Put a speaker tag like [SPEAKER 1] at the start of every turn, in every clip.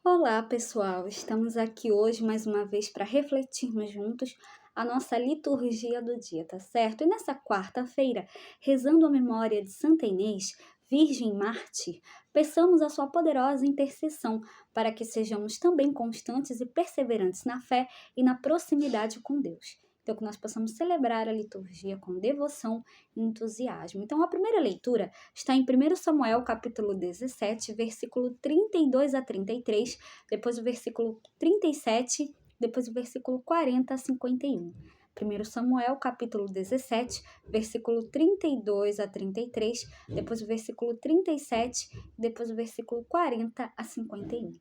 [SPEAKER 1] Olá, pessoal! Estamos aqui hoje mais uma vez para refletirmos juntos a nossa liturgia do dia, tá certo? E nessa quarta-feira, rezando a memória de Santa Inês, Virgem Mártir, peçamos a sua poderosa intercessão para que sejamos também constantes e perseverantes na fé e na proximidade com Deus. Então, que nós possamos celebrar a liturgia com devoção e entusiasmo. Então, a primeira leitura está em 1 Samuel, capítulo 17, versículo 32 a 33, depois o versículo 37, depois o versículo 40 a 51. 1 Samuel, capítulo 17, versículo 32 a 33, depois o versículo 37, depois o versículo 40 a 51.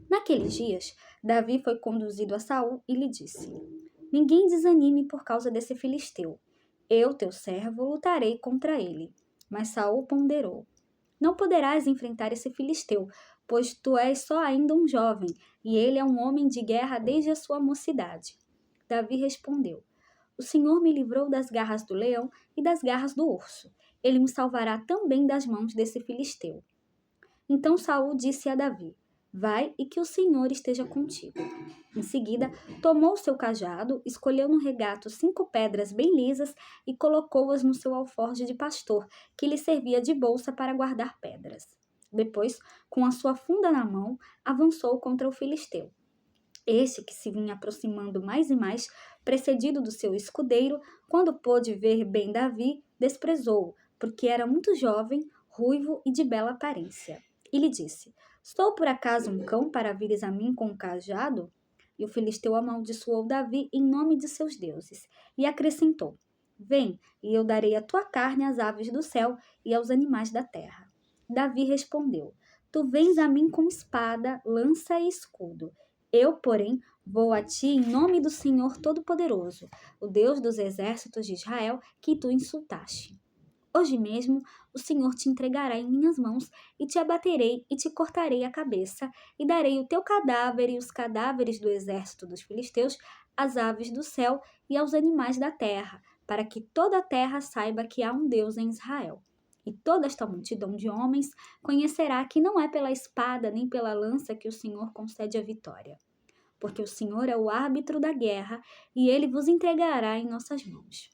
[SPEAKER 1] Naqueles dias, Davi foi conduzido a Saul e lhe disse: Ninguém desanime por causa desse filisteu. Eu, teu servo, lutarei contra ele. Mas Saul ponderou: Não poderás enfrentar esse filisteu, pois tu és só ainda um jovem, e ele é um homem de guerra desde a sua mocidade. Davi respondeu: O Senhor me livrou das garras do leão e das garras do urso. Ele me salvará também das mãos desse filisteu. Então Saul disse a Davi: Vai e que o Senhor esteja contigo. Em seguida, tomou seu cajado, escolheu no regato 5 pedras bem lisas e colocou-as no seu alforje de pastor, que lhe servia de bolsa para guardar pedras. Depois, com a sua funda na mão, avançou contra o filisteu. Este, que se vinha aproximando mais e mais, precedido do seu escudeiro, quando pôde ver bem Davi, desprezou-o, porque era muito jovem, ruivo e de bela aparência. E lhe disse: Sou por acaso um cão para vires a mim com um cajado? E o filisteu amaldiçoou Davi em nome de seus deuses, e acrescentou: Vem, e eu darei a tua carne às aves do céu e aos animais da terra. Davi respondeu: Tu vens a mim com espada, lança e escudo. Eu, porém, vou a ti em nome do Senhor Todo-Poderoso, o Deus dos exércitos de Israel, que tu insultaste. Hoje mesmo o Senhor te entregará em minhas mãos, e te abaterei e te cortarei a cabeça, e darei o teu cadáver e os cadáveres do exército dos filisteus às aves do céu e aos animais da terra, para que toda a terra saiba que há um Deus em Israel. E toda esta multidão de homens conhecerá que não é pela espada nem pela lança que o Senhor concede a vitória, porque o Senhor é o árbitro da guerra, e ele vos entregará em nossas mãos.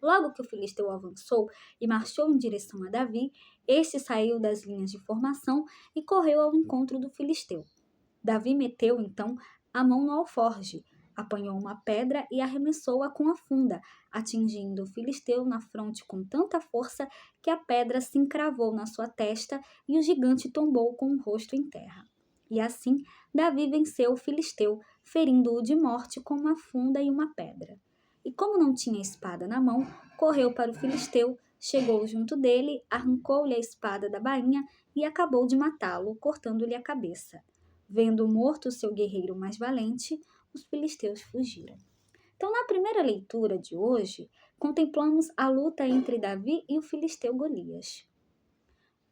[SPEAKER 1] Logo que o filisteu avançou e marchou em direção a Davi, este saiu das linhas de formação e correu ao encontro do filisteu. Davi meteu, então, a mão no alforge, apanhou uma pedra e arremessou-a com a funda, atingindo o filisteu na fronte com tanta força que a pedra se encravou na sua testa e o gigante tombou com o rosto em terra. E assim, Davi venceu o filisteu, ferindo-o de morte com uma funda e uma pedra. E como não tinha espada na mão, correu para o filisteu, chegou junto dele, arrancou-lhe a espada da bainha e acabou de matá-lo, cortando-lhe a cabeça. Vendo morto o seu guerreiro mais valente, os filisteus fugiram. Então, na primeira leitura de hoje, contemplamos a luta entre Davi e o filisteu Golias.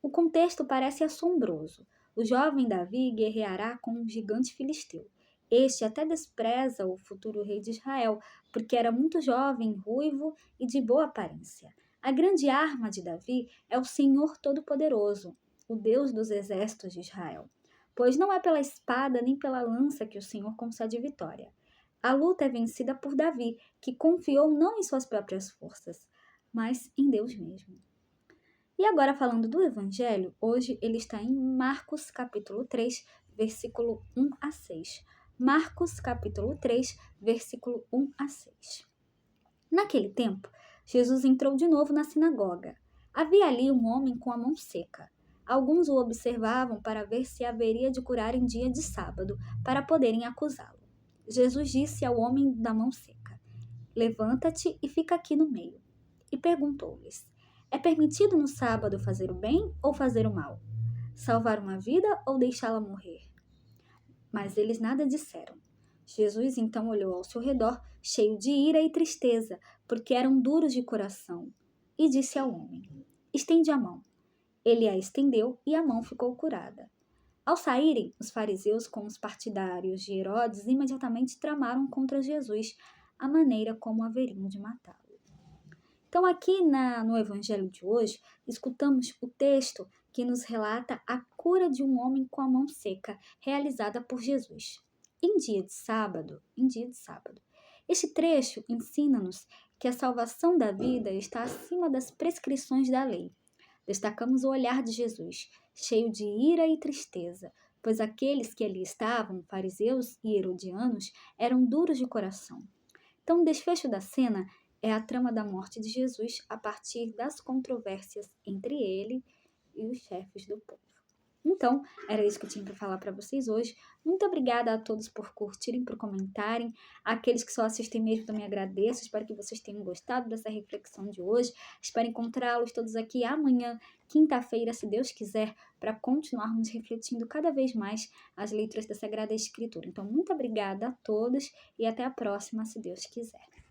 [SPEAKER 1] O contexto parece assombroso. O jovem Davi guerreará com um gigante filisteu. Este até despreza o futuro rei de Israel, porque era muito jovem, ruivo e de boa aparência. A grande arma de Davi é o Senhor Todo-Poderoso, o Deus dos exércitos de Israel. Pois não é pela espada nem pela lança que o Senhor concede vitória. A luta é vencida por Davi, que confiou não em suas próprias forças, mas em Deus mesmo. E agora, falando do Evangelho, hoje ele está em Marcos capítulo 3, versículo 1 a 6. Marcos capítulo 3, versículo 1 a 6. Naquele tempo, Jesus entrou de novo na sinagoga. Havia ali um homem com a mão seca. Alguns o observavam para ver se haveria de curar em dia de sábado, para poderem acusá-lo. Jesus disse ao homem da mão seca: Levanta-te e fica aqui no meio. E perguntou-lhes: É permitido no sábado fazer o bem ou fazer o mal? Salvar uma vida ou deixá-la morrer? Mas eles nada disseram. Jesus então olhou ao seu redor, cheio de ira e tristeza, porque eram duros de coração, e disse ao homem: Estende a mão. Ele a estendeu e a mão ficou curada. Ao saírem, os fariseus com os partidários de Herodes imediatamente tramaram contra Jesus a maneira como haveriam de matá-lo. Então, aqui no Evangelho de hoje, escutamos o texto que nos relata a cura de um homem com a mão seca, realizada por Jesus. Em dia de sábado. Este trecho ensina-nos que a salvação da vida está acima das prescrições da lei. Destacamos o olhar de Jesus, cheio de ira e tristeza, pois aqueles que ali estavam, fariseus e herodianos, eram duros de coração. Então, o desfecho da cena é a trama da morte de Jesus a partir das controvérsias entre ele e os chefes do povo. Então, era isso que eu tinha para falar para vocês hoje. Muito obrigada a todos por curtirem, por comentarem. Aqueles que só assistem mesmo também agradeço. Espero que vocês tenham gostado dessa reflexão de hoje. Espero encontrá-los todos aqui amanhã, quinta-feira, se Deus quiser, para continuarmos refletindo cada vez mais as leituras da Sagrada Escritura. Então, muito obrigada a todos e até a próxima, se Deus quiser.